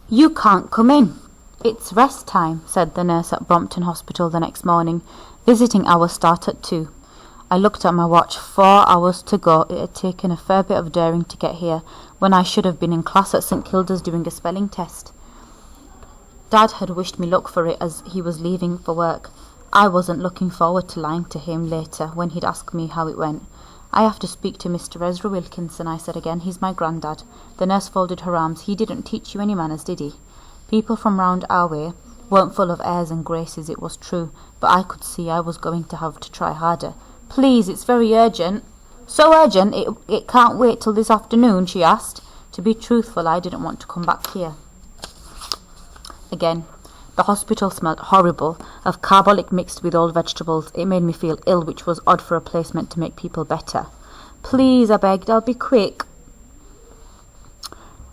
"You can't come in. It's rest time," said the nurse at Brompton Hospital the next morning. "Visiting hours start at 2. I looked at my watch. 4 hours to go. It had taken a fair bit of daring to get here, when I should have been in class at St Kilda's doing a spelling test. Dad had wished me luck for it as he was leaving for work. I wasn't looking forward to lying to him later when he'd ask me how it went. "I have to speak to Mr Ezra Wilkinson," I said again. "He's my granddad." The nurse folded her arms. "He didn't teach you any manners, did he?" People from round our way weren't full of airs and graces, it was true, but I could see I was going to have to try harder. "Please, it's very urgent." "So urgent it can't wait till this afternoon?" she asked. To be truthful, I didn't want to come back here again. The hospital smelled horrible, of carbolic mixed with old vegetables. It made me feel ill, which was odd for a place meant to make people better. "Please," I begged, "I'll be quick."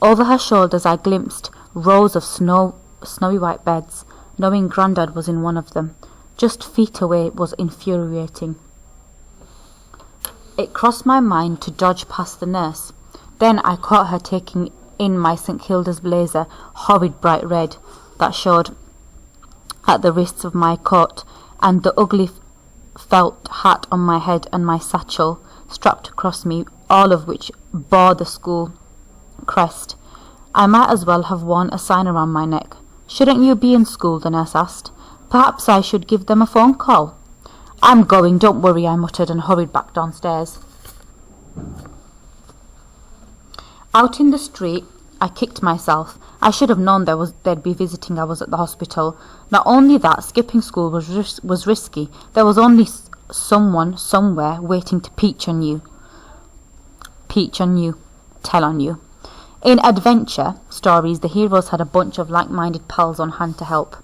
Over her shoulders I glimpsed rows of snowy white beds. Knowing Grandad was in one of them, just feet away, was infuriating. It crossed my mind to dodge past the nurse. Then I caught her taking in my St Kilda's blazer, horrid bright red, that showed at the wrists of my coat, and the ugly felt hat on my head, and my satchel strapped across me, all of which bore the school crest. I might as well have worn a sign around my neck. "Shouldn't you be in school?" the nurse asked. "Perhaps I should give them a phone call." "I'm going, don't worry," I muttered and hurried back downstairs. Out in the street, I kicked myself. I should have known there'd be visiting hours at the hospital. Not only that, skipping school was risky. There was only someone somewhere waiting to peach on you, tell on you. In adventure stories, the heroes had a bunch of like-minded pals on hand to help.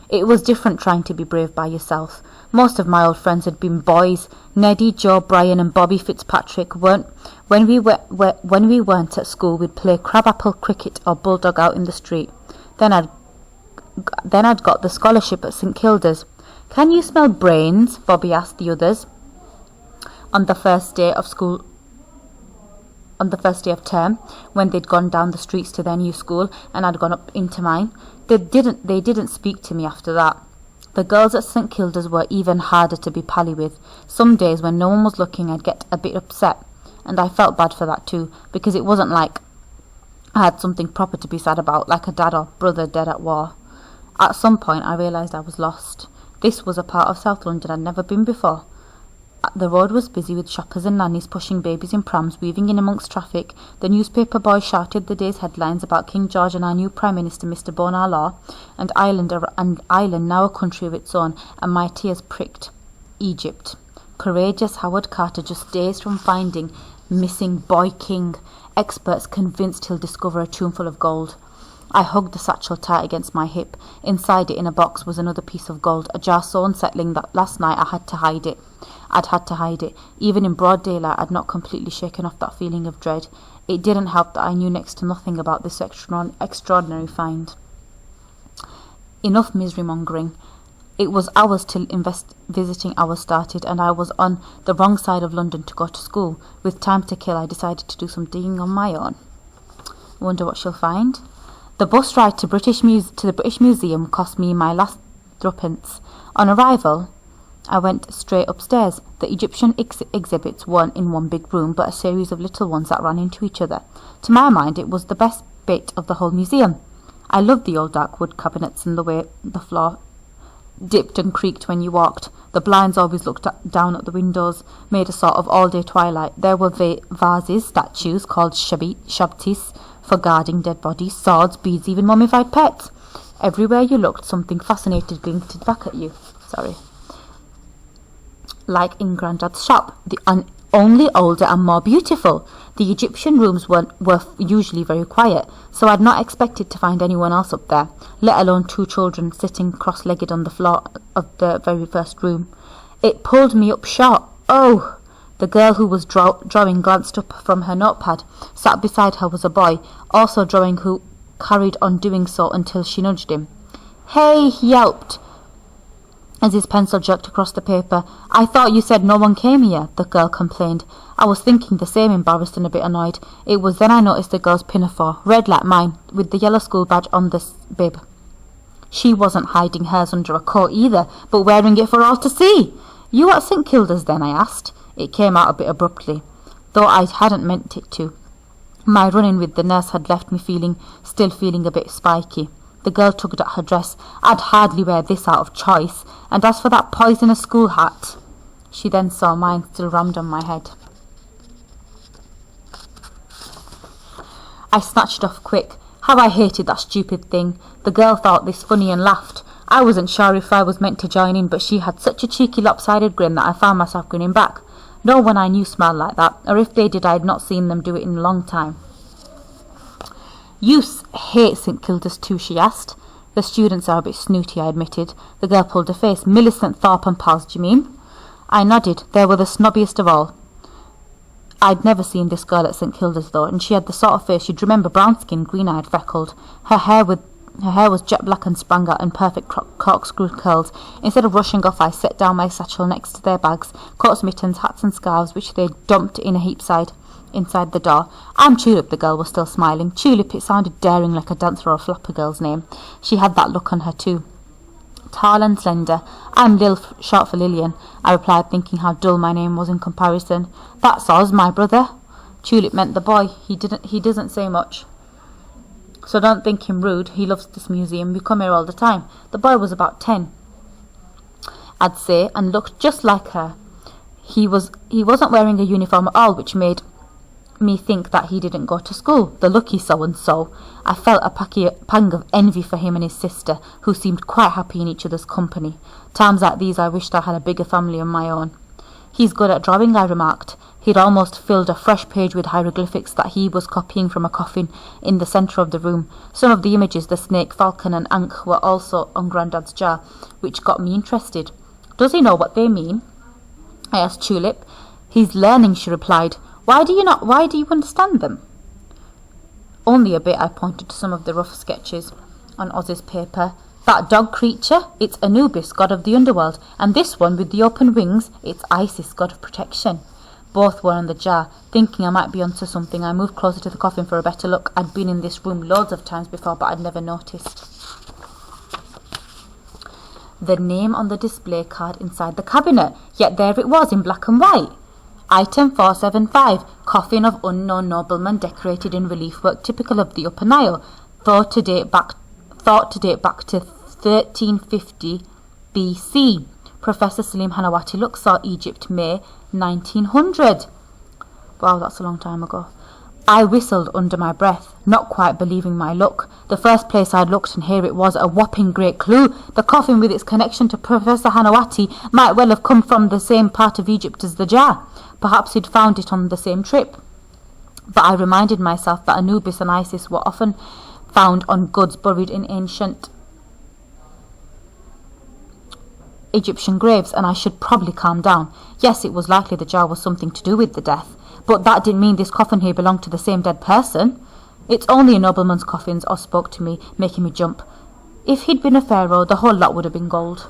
It was different trying to be brave by yourself. Most of my old friends had been boys. Neddy, Joe, Brian and Bobby Fitzpatrick weren't. When we weren't at school, we'd play crabapple cricket or bulldog out in the street. Then I'd got the scholarship at St Kilda's. "Can you smell brains?" Bobby asked the others on the first day of school. On the first day of term, when they'd gone down the streets to their new school and I'd gone up into mine. They didn't speak to me after that. The girls at St Kilda's were even harder to be pally with. Some days when no one was looking, I'd get a bit upset, and I felt bad for that too, because it wasn't like I had something proper to be sad about, like a dad or brother dead at war. At some point I realised I was lost. This was a part of South London I'd never been before. The road was busy with shoppers and nannies pushing babies in prams, weaving in amongst traffic. The newspaper boy shouted the day's headlines about King George and our new Prime Minister, Mr Bonar Law, and Ireland now a country of its own, and my tears pricked. Egypt. Courageous Howard Carter just days from finding missing boy king. Experts convinced he'll discover a tomb full of gold. I hugged the satchel tight against my hip. Inside it, in a box, was another piece of gold, a jar so unsettling that last night I'd had to hide it. Even in broad daylight, I'd not completely shaken off that feeling of dread. It didn't help that I knew next to nothing about this extraordinary find. Enough misery-mongering. It was hours till visiting hours started, and I was on the wrong side of London to go to school. With time to kill, I decided to do some digging on my own. Wonder what she'll find. The bus ride to the British Museum cost me my last threepence. On arrival, I went straight upstairs. The Egyptian exhibits weren't in one big room, but a series of little ones that ran into each other. To my mind, it was the best bit of the whole museum. I loved the old dark wood cabinets and the way the floor dipped and creaked when you walked. The blinds always looked down at the windows, made a sort of all-day twilight. There were vases, statues called shabtis for guarding dead bodies, swords, beads, even mummified pets. Everywhere you looked, something fascinating glinted back at you. Like in Grandad's shop, only older and more beautiful. The Egyptian rooms were usually very quiet, so I'd not expected to find anyone else up there, let alone 2 children sitting cross-legged on the floor of the very first room. It pulled me up short. "Oh!" The girl who was drawing glanced up from her notepad. Sat beside her was a boy, also drawing, who carried on doing so until she nudged him. "Hey!" he yelped, as his pencil jerked across the paper. "I thought you said no one came here," the girl complained. I was thinking the same, embarrassed and a bit annoyed. It was then I noticed the girl's pinafore, red like mine, with the yellow school badge on the bib. She wasn't hiding hers under a coat either, but wearing it for all to see. "You at St Kilda's then?" I asked. It came out a bit abruptly, though I hadn't meant it to. My run-in with the nurse had left me still feeling a bit spiky. The girl tugged at her dress. "I'd hardly wear this out of choice. And as for that poisonous school hat..." She then saw mine still rammed on my head. I snatched off quick. How I hated that stupid thing. The girl thought this funny and laughed. I wasn't sure if I was meant to join in, but she had such a cheeky lopsided grin that I found myself grinning back. No one I knew smiled like that, or if they did, I had not seen them do it in a long time. "You hate St Kilda's too?" she asked. "The students are a bit snooty," I admitted. The girl pulled her face. "Millicent Thorpe and pals, do you mean?" I nodded. They were the snobbiest of all. I'd never seen this girl at St Kilda's though, and she had the sort of face you'd remember, brown-skinned, green-eyed, freckled. Her hair was jet black and sprang out in perfect corkscrew curls. Instead of rushing off, I set down my satchel next to their bags, coats, mittens, hats and scarves, which they dumped in a heap inside the door. "I'm Tulip," the girl was still smiling. Tulip, it sounded daring, like a dancer or a flapper girl's name. She had that look on her too. Tall and slender. "I'm Lil, short for Lillian," I replied, thinking how dull my name was in comparison. "That's Oz, my brother." Tulip meant the boy. He doesn't say much, so don't think him rude. He loves this museum. We come here all the time. The boy was about 10, I'd say, and looked just like her. He wasn't wearing a uniform at all, which made me think that he didn't go to school. The lucky so-and-so. I felt a pang of envy for him and his sister, who seemed quite happy in each other's company. Times like these I wished I had a bigger family of my own. "He's good at drawing," I remarked. He'd almost filled a fresh page with hieroglyphics that he was copying from a coffin in the centre of the room. Some of the images, the snake, falcon and ankh, were also on Grandad's jar, which got me interested. "Does he know what they mean?" I asked Tulip. "He's learning," she replied. Why do you understand them?" "Only a bit," I pointed to some of the rough sketches on Oz's paper. "That dog creature, it's Anubis, god of the underworld, and this one with the open wings, it's Isis, god of protection." Both were on the jar. Thinking I might be onto something, I moved closer to the coffin for a better look. I'd been in this room loads of times before, but I'd never noticed the name on the display card inside the cabinet, yet there it was in black and white. Item 475, coffin of unknown nobleman decorated in relief work typical of the Upper Nile, thought to date back to 1350 BC. Professor Salim Hanawati Luxor, Egypt, May 1900. Wow, that's a long time ago. I whistled under my breath, not quite believing my luck. The first place I'd looked, and here it was, a whopping great clue. The coffin with its connection to Professor Hanawati might well have come from the same part of Egypt as the jar. Perhaps he'd found it on the same trip. But I reminded myself that Anubis and Isis were often found on goods buried in ancient Egyptian graves, and I should probably calm down. Yes, it was likely the jar was something to do with the death, but that didn't mean this coffin here belonged to the same dead person. "It's only a nobleman's coffins," Oz spoke to me, making me jump. "If he'd been a pharaoh, the whole lot would have been gold."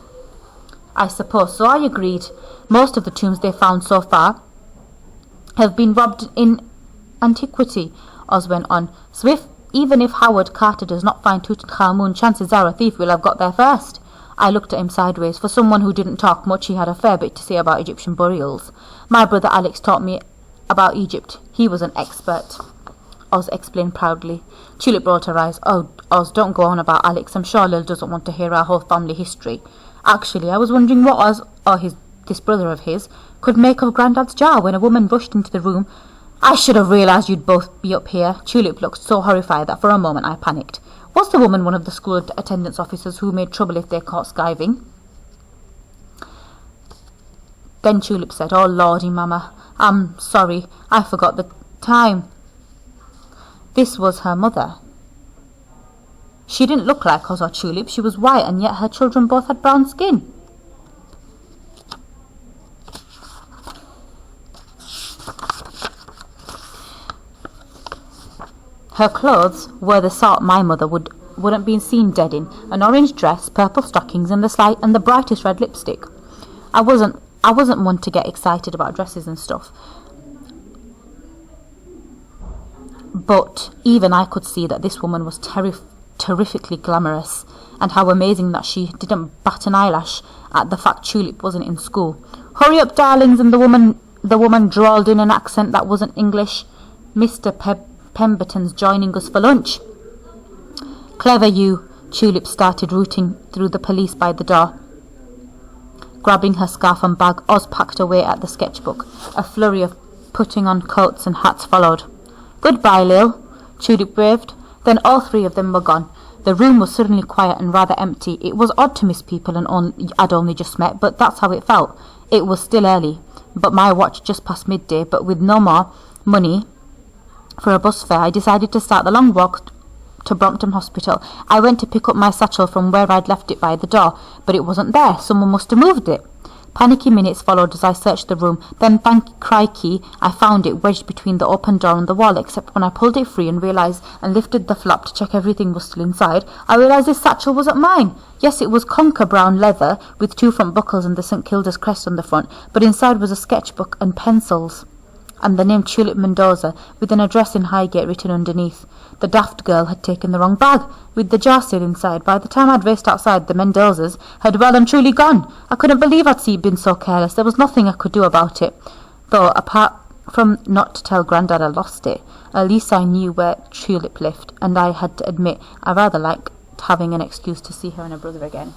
"I suppose so," I agreed. "Most of the tombs they found so far have been robbed in antiquity," Oz went on. "So even if Howard Carter does not find Tutankhamun, chances are a thief will have got there first." I looked at him sideways. For someone who didn't talk much, he had a fair bit to say about Egyptian burials. "My brother Alex taught me about Egypt. He was an expert," Oz explained proudly. Tulip rolled her eyes. "Oh, Oz, don't go on about Alex. I'm sure Lil doesn't want to hear our whole family history. Actually, I was wondering what Oz, or this brother of his, could make of Grandad's jar when a woman rushed into the room. I should have realised you'd both be up here." Tulip looked so horrified that for a moment I panicked. Was the woman one of the school attendance officers who made trouble if they caught skiving? Then Tulip said, "Oh lordy, Mama, I'm sorry, I forgot the time." This was her mother. She didn't look like Oz or Tulip. She was white, and yet her children both had brown skin. Her clothes were the sort my mother wouldn't been seen dead in: an orange dress, purple stockings, and the brightest red lipstick. I wasn't one to get excited about dresses and stuff, But even I could see that this woman was terrifically glamorous, and how amazing that she didn't bat an eyelash at the fact Tulip wasn't in school. "Hurry up, darlings," and the woman drawled in an accent that wasn't English. "Mr. Pemberton's joining us for lunch." "Clever you." Tulip started rooting through the police by the door. Grabbing her scarf and bag, Oz packed away at the sketchbook. A flurry of putting on coats and hats followed. "Goodbye, Lil," Tulip waved. Then all three of them were gone. The room was suddenly quiet and rather empty. It was odd to miss people I'd only just met, but that's how it felt. It was still early, but my watch just past midday, but with no more money for a bus fare, I decided to start the long walk to Brompton Hospital. I went to pick up my satchel from where I'd left it by the door, but it wasn't there. Someone must have moved it. Panicky minutes followed as I searched the room. Then, thank crikey, I found it wedged between the open door and the wall, except when I pulled it free and lifted the flap to check everything was still inside, I realised this satchel wasn't mine. Yes, it was conker brown leather, with 2 front buckles and the St Kilda's crest on the front, but inside was a sketchbook and pencils, and the name Tulip Mendoza, with an address in Highgate written underneath. The daft girl had taken the wrong bag, with the jar still inside. By the time I'd raced outside, the Mendozas had well and truly gone. I couldn't believe I'd been so careless. There was nothing I could do about it, though, apart from not to tell Grandad I lost it. At least I knew where Tulip lived, and I had to admit I rather liked having an excuse to see her and her brother again.